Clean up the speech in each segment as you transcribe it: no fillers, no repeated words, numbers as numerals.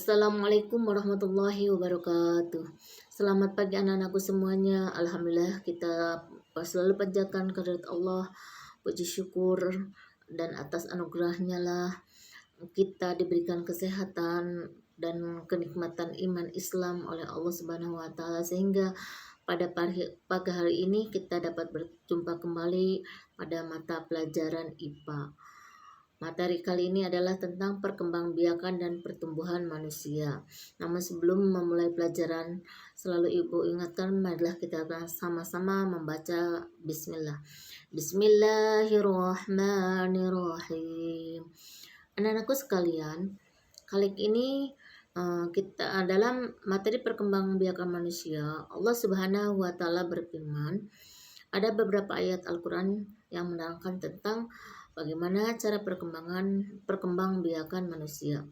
Assalamualaikum warahmatullahi wabarakatuh. Selamat pagi anak-anakku semuanya. Alhamdulillah kita selalu panjatkan kehadirat Allah, puji syukur dan atas anugerahnya lah kita diberikan kesehatan dan kenikmatan iman Islam oleh Allah Subhanahu wa taala sehingga pada pagi hari ini kita dapat berjumpa kembali pada mata pelajaran IPA. Materi kali ini adalah tentang perkembangbiakan dan pertumbuhan manusia. Namun sebelum memulai pelajaran, selalu Ibu ingatkan, marilah kita sama-sama membaca Bismillah. Bismillahirrahmanirrahim. Anak-anakku sekalian, kali ini kita dalam materi perkembangbiakan manusia, Allah Subhanahu wa taala berfirman, ada beberapa ayat Al-Quran yang menerangkan tentang bagaimana cara perkembangbiakan manusia.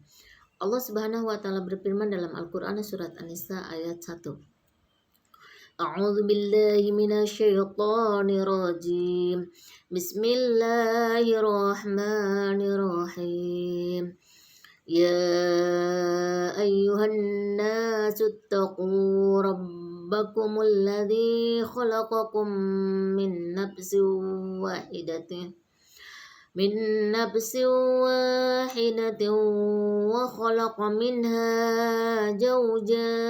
Allah Subhanahu wa taala berfirman dalam Al-Qur'an surat An-Nisa ayat 1. A'udzu billahi minasyaitonir rajim. Bismillahirrahmanirrahim. Ya ayyuhan nasu taqu rabbakumul ladzi khalaqakum min nafsin wahidatin وخلق منها زوجها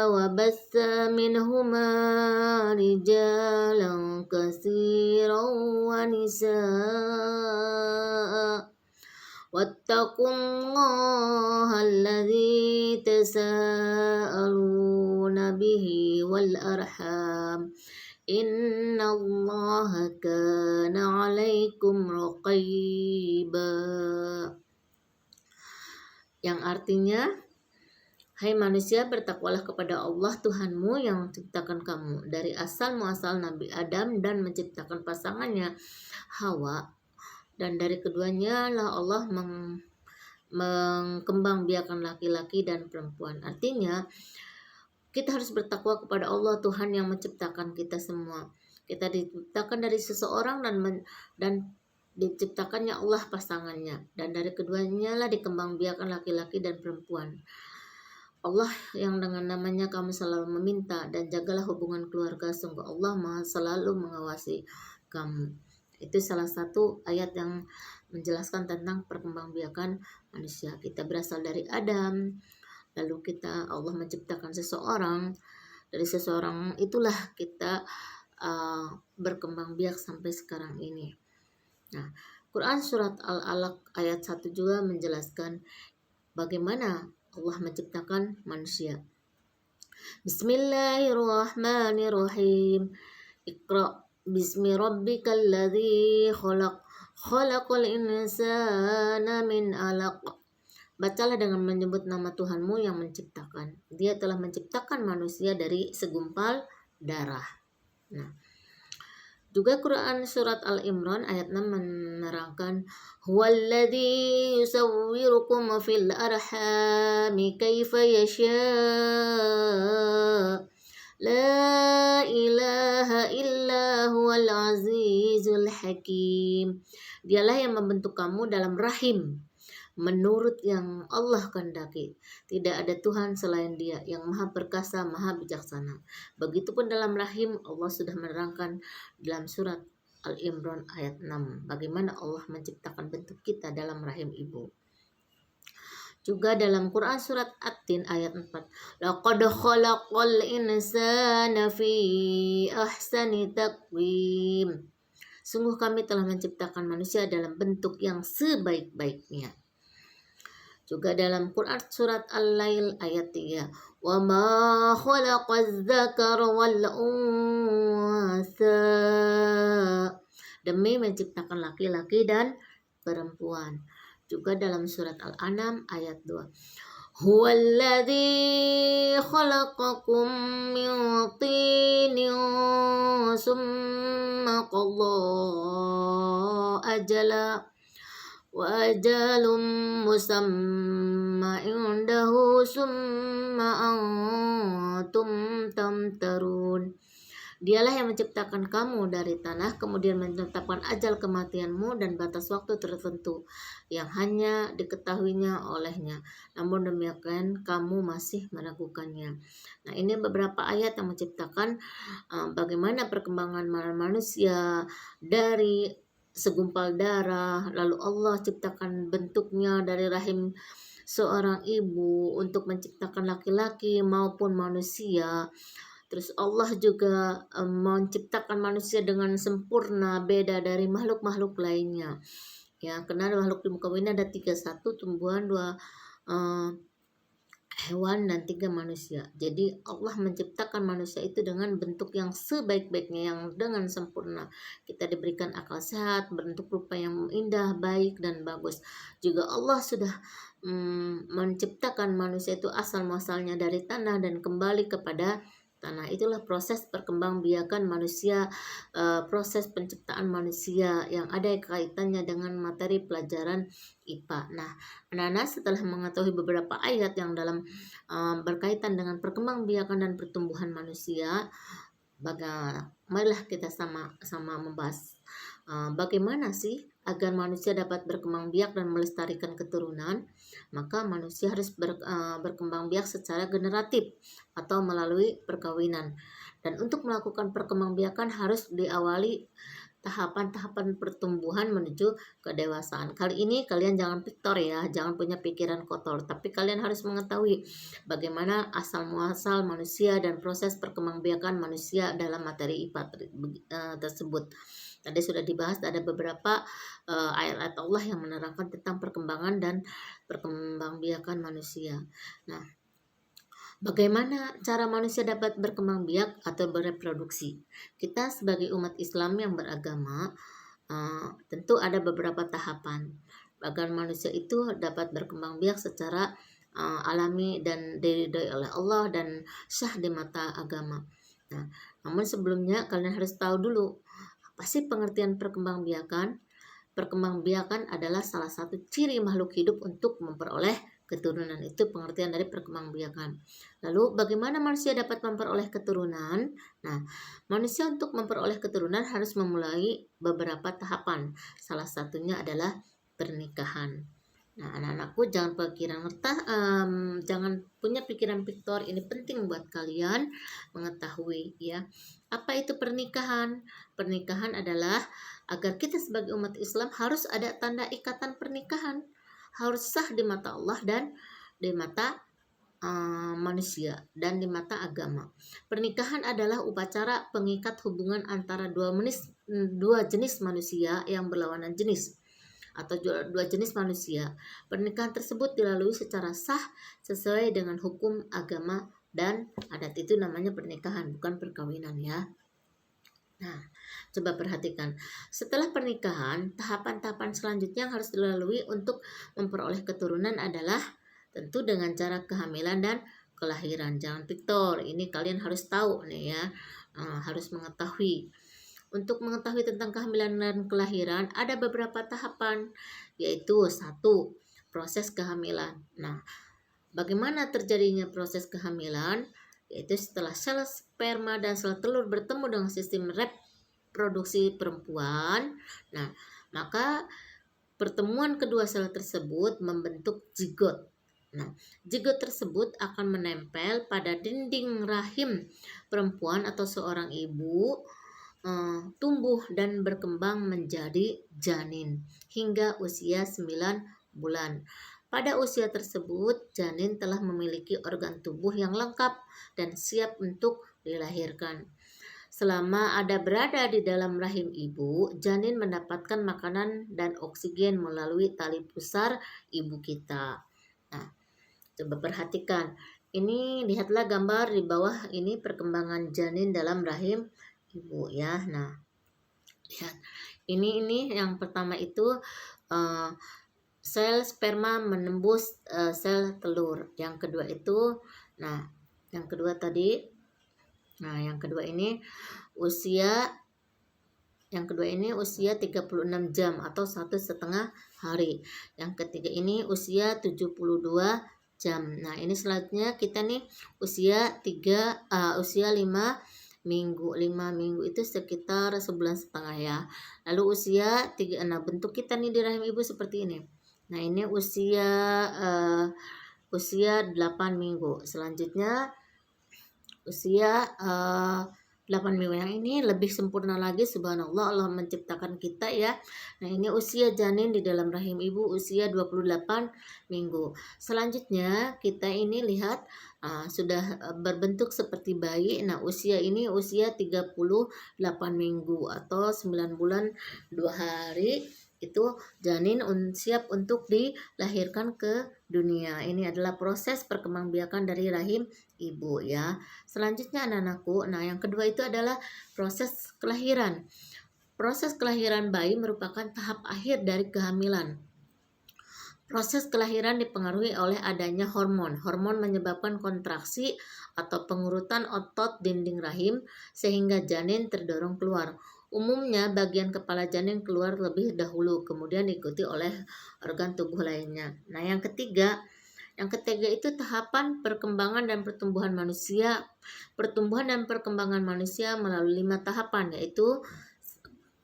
وبث منهما رجالا كثيرا ونساء واتقوا الله الذي تساءلون به والأرحام إن الله كان عليكم رقيبا. Yang artinya, hai manusia, bertakwalah kepada Allah Tuhanmu yang menciptakan kamu dari asal muasal Nabi Adam dan menciptakan pasangannya Hawa, dan dari keduanya lah Allah mengkembangbiakan laki-laki dan perempuan. Artinya kita harus bertakwa kepada Allah Tuhan yang menciptakan kita semua. Kita diciptakan dari seseorang dan diciptakannya Allah pasangannya, dan dari keduanya lah dikembangbiakan laki-laki dan perempuan. Allah yang dengan namanya kamu selalu meminta, dan jagalah hubungan keluarga, sungguh Allah selalu mengawasi kamu. Itu salah satu ayat yang menjelaskan tentang perkembangbiakan manusia. Kita berasal dari Adam, lalu Allah menciptakan seseorang, dari seseorang itulah kita berkembang biak sampai sekarang ini. Nah, Quran surat Al-Alaq ayat 1 juga menjelaskan bagaimana Allah menciptakan manusia. Bismillahirrahmanirrahim. Iqra bismi rabbikal ladzi khalaqal insana min 'alaq. Bacalah dengan menyebut nama Tuhanmu yang menciptakan. Dia telah menciptakan manusia dari segumpal darah. Nah, juga Quran surat Al-Imran ayat 6 menerangkan, huwallazi yusawwirukum fil arhami kaifa yasha. La ilaha illa huwal azizul hakim. Dialah yang membentuk kamu dalam rahim menurut yang Allah kehendaki. Tidak ada Tuhan selain Dia yang maha perkasa, maha bijaksana. Begitupun dalam rahim, Allah sudah menerangkan dalam surat Al-Imran ayat 6 bagaimana Allah menciptakan bentuk kita dalam rahim ibu. Juga dalam Quran surat At-Tin ayat 4, laqad khalaqal insana fi ahsani taqwim. Sungguh kami telah menciptakan manusia dalam bentuk yang sebaik-baiknya. Juga dalam Quran surat Al-Lail ayat 3, wa ma khalaqaz dzakara wal unsa. Demi menciptakan laki-laki dan perempuan. Juga dalam surat Al-An'am ayat 2, huwallazi khalaqakum min tinin summa qadha ajala wa ajalum musamma indahu summa antum tamtarun. Dialah yang menciptakan kamu dari tanah, kemudian menetapkan ajal kematianmu dan batas waktu tertentu yang hanya diketahuinya olehnya. Namun demikian kamu masih meragukannya. Nah, ini beberapa ayat yang menciptakan bagaimana perkembangan manusia dari segumpal darah, lalu Allah ciptakan bentuknya dari rahim seorang ibu untuk menciptakan laki-laki maupun manusia. Terus Allah juga menciptakan manusia dengan sempurna, beda dari makhluk-makhluk lainnya. Ya, karena makhluk di muka bumi ada 31 tumbuhan, 2 eh, hewan dan 3 manusia. Jadi Allah menciptakan manusia itu dengan bentuk yang sebaik-baiknya, yang dengan sempurna. Kita diberikan akal sehat, bentuk rupa yang indah, baik dan bagus. Juga Allah sudah menciptakan manusia itu asal muasalnya dari tanah dan kembali kepada tanah. Itulah proses perkembangbiakan manusia, proses penciptaan manusia yang ada kaitannya dengan materi pelajaran IPA. Nah, anak-anak setelah mengetahui beberapa ayat yang dalam berkaitan dengan perkembangbiakan dan pertumbuhan manusia, marilah kita sama-sama membahas bagaimana sih agar manusia dapat berkembang biak dan melestarikan keturunan. Maka manusia harus berkembang biak secara generatif atau melalui perkawinan. Dan untuk melakukan perkembangbiakan harus diawali tahapan-tahapan pertumbuhan menuju kedewasaan. Kali ini kalian jangan piktor ya, jangan punya pikiran kotor, tapi kalian harus mengetahui bagaimana asal muasal manusia dan proses perkembangbiakan manusia dalam materi IPA tersebut. Tadi sudah dibahas, ada beberapa ayat-ayat Allah yang menerangkan tentang perkembangan dan perkembangbiakan manusia. Nah, bagaimana cara manusia dapat berkembang biak atau bereproduksi? Kita sebagai umat Islam yang beragama, tentu ada beberapa tahapan agar manusia itu dapat berkembang biak secara alami dan diridhoi oleh Allah dan sah di mata agama. Nah, namun sebelumnya kalian harus tahu dulu apa sih pengertian perkembangbiakan? Perkembangbiakan adalah salah satu ciri makhluk hidup untuk memperoleh keturunan. Itu pengertian dari perkembangbiakan. Lalu bagaimana manusia dapat memperoleh keturunan? Nah, manusia untuk memperoleh keturunan harus memulai beberapa tahapan. Salah satunya adalah pernikahan. Nah, anak-anakku jangan jangan punya pikiran piktor. Ini penting buat kalian mengetahui ya. Apa itu pernikahan? Pernikahan adalah agar kita sebagai umat Islam harus ada tanda ikatan pernikahan, harus sah di mata Allah dan di mata manusia dan di mata agama. Pernikahan adalah upacara pengikat hubungan antara dua jenis manusia yang berlawanan jenis atau dua jenis manusia. Pernikahan tersebut dilalui secara sah sesuai dengan hukum agama dan adat. Itu namanya pernikahan, bukan perkawinan ya. Nah, coba perhatikan. Setelah pernikahan, tahapan-tahapan selanjutnya yang harus dilalui untuk memperoleh keturunan adalah tentu dengan cara kehamilan dan kelahiran. Jangan piktor, ini kalian harus tahu nih ya, harus mengetahui. Untuk mengetahui tentang kehamilan dan kelahiran ada beberapa tahapan, yaitu 1. Proses kehamilan. Nah, bagaimana terjadinya proses kehamilan? Yaitu setelah sel sperma dan sel telur bertemu dengan sistem reproduksi perempuan. Nah, maka pertemuan kedua sel tersebut membentuk zigot. Nah, zigot tersebut akan menempel pada dinding rahim perempuan atau seorang ibu, tumbuh dan berkembang menjadi janin hingga usia 9 bulan. Pada usia tersebut, janin telah memiliki organ tubuh yang lengkap dan siap untuk dilahirkan. Selama berada di dalam rahim ibu, janin mendapatkan makanan dan oksigen melalui tali pusar ibu kita. Nah, coba perhatikan. Ini lihatlah gambar di bawah, ini perkembangan janin dalam rahim ibu ya. Nah, lihat. Ini yang pertama itu sel sperma menembus sel telur. Yang kedua itu, yang kedua ini usia 36 jam atau 1,5 hari. Yang ketiga ini usia 72 jam. Nah, ini selanjutnya kita nih usia 5 minggu, 5 minggu itu sekitar 1,5 bulan ya. Lalu usia 3, nah bentuk kita nih di rahim ibu seperti ini. Nah ini usia 8 minggu. Selanjutnya usia 8 minggu. Yang ini lebih sempurna lagi, subhanallah, Allah menciptakan kita ya. Nah ini usia janin di dalam rahim ibu usia 28 minggu. Selanjutnya kita ini lihat sudah berbentuk seperti bayi. Nah usia ini usia 38 minggu atau 9 bulan 2 hari. Itu janin siap untuk dilahirkan ke dunia. Ini adalah proses perkembangbiakan dari rahim ibu ya. Selanjutnya anak-anakku, nah yang kedua itu adalah proses kelahiran. Proses kelahiran bayi merupakan tahap akhir dari kehamilan. Proses kelahiran dipengaruhi oleh adanya hormon. Hormon menyebabkan kontraksi atau pengurutan otot dinding rahim sehingga janin terdorong keluar. Umumnya bagian kepala janin keluar lebih dahulu, kemudian diikuti oleh organ tubuh lainnya. Nah, yang ketiga itu tahapan perkembangan dan pertumbuhan manusia. Pertumbuhan dan perkembangan manusia melalui 5 tahapan, yaitu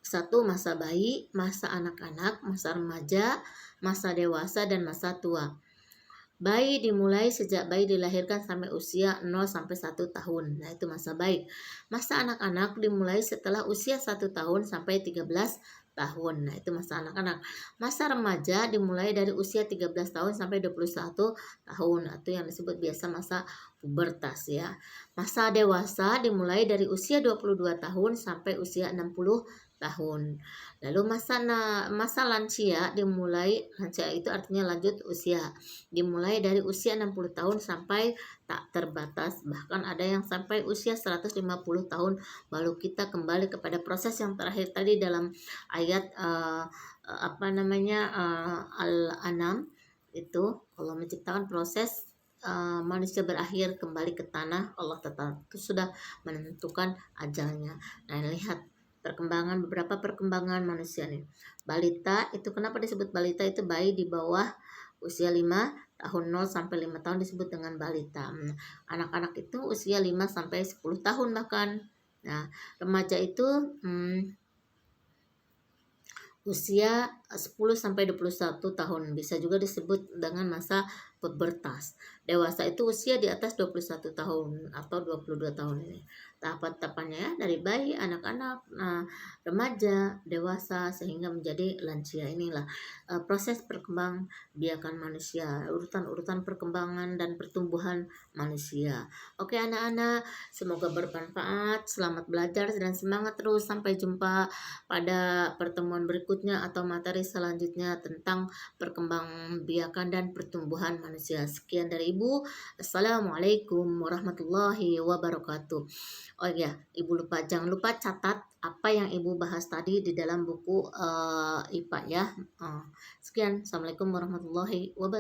1. Masa bayi, masa anak-anak, masa remaja, masa dewasa, dan masa tua. Bayi dimulai sejak bayi dilahirkan sampai usia 0 sampai 1 tahun. Nah, itu masa bayi. Masa anak-anak dimulai setelah usia 1 tahun sampai 13 tahun. Nah, itu masa anak-anak. Masa remaja dimulai dari usia 13 tahun sampai 21 tahun. Nah, itu yang disebut biasa masa pubertas ya. Masa dewasa dimulai dari usia 22 tahun sampai usia 60 tahun. Lalu masa lansia dimulai, lansia itu artinya lanjut usia, dimulai dari usia 60 tahun sampai tak terbatas, bahkan ada yang sampai usia 150 tahun. Baru kita kembali kepada proses yang terakhir tadi dalam ayat Al-An'am, itu Allah menciptakan proses manusia berakhir kembali ke tanah. Allah tetap sudah menentukan ajalnya. Nah, lihat beberapa perkembangan manusia nih. Balita itu kenapa disebut balita? Itu bayi di bawah usia 5 tahun, 0 sampai 5 tahun disebut dengan balita. Anak-anak itu usia 5 sampai 10 tahun bahkan. Nah, remaja itu usia 10 sampai 21 tahun, bisa juga disebut dengan masa pubertas. Dewasa itu usia di atas 21 tahun atau 22 tahun ini. Tahapan-tahapannya ya, dari bayi, anak-anak, remaja, dewasa, sehingga menjadi lansia. Inilah proses perkembangbiakan manusia, urutan-urutan perkembangan dan pertumbuhan manusia. Oke anak-anak, semoga bermanfaat, selamat belajar dan semangat terus. Sampai jumpa pada pertemuan berikutnya atau materi selanjutnya tentang perkembangbiakan dan pertumbuhan manusia. Sekian dari Ibu. Assalamualaikum warahmatullahi wabarakatuh. Oh ya, Ibu jangan lupa catat apa yang Ibu bahas tadi di dalam buku IPA ya. Sekian, Assalamualaikum warahmatullahi wabarakatuh.